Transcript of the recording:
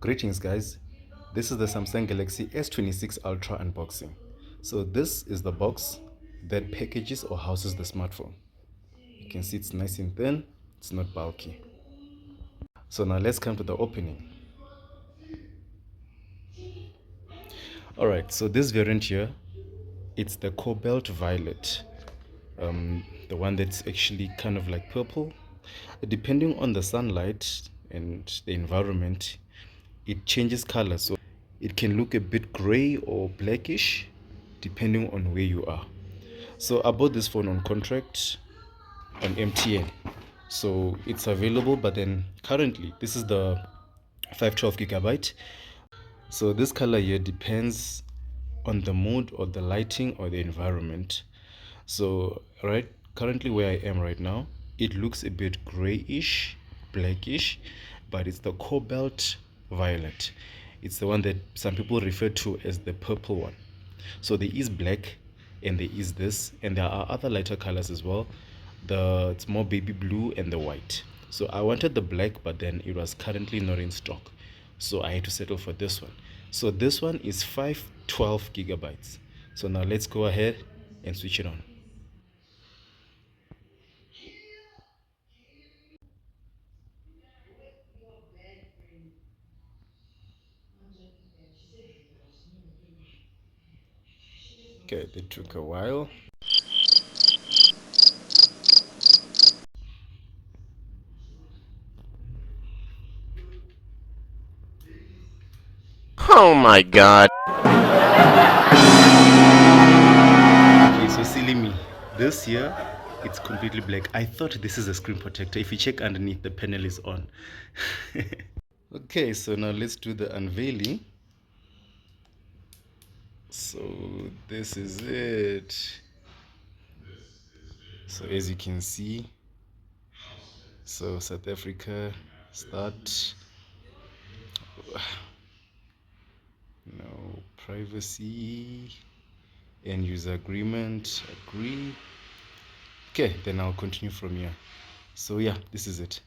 Greetings guys, this is the Samsung Galaxy S26 Ultra unboxing. So this is the box that packages or houses the smartphone. You can see it's nice and thin, it's not bulky. So now let's come to the opening. Alright, so this variant here, it's the Cobalt Violet. The one that's actually kind of like purple. Depending on the sunlight and the environment, it changes color. So it can look a bit gray or blackish depending on where you are. So I bought this phone on contract on MTN. So it's available, but then currently this is the 512 gigabyte. So this color here depends on the mood or the lighting or the environment. So right currently where I am right now, it looks a bit grayish, blackish, but it's the Cobalt Violet. It's the one that some people refer to as the purple one. So there is black and there is this, and there are other lighter colors as well. It's more baby blue and the white. So I wanted the black, but then it was currently not in stock, so I had to settle for this one. So this one is 512 gigabytes. So now let's go ahead and switch it on. Okay, that took a while. Oh my god. Okay, so silly me. This here, it's completely black. I thought this is a screen protector. If you check underneath, the panel is on. Okay, so now let's do the unveiling. So this is it. So as you can see, so South Africa, start. No privacy, end user agreement, agree. Okay, then I'll continue from here. So yeah, this is it.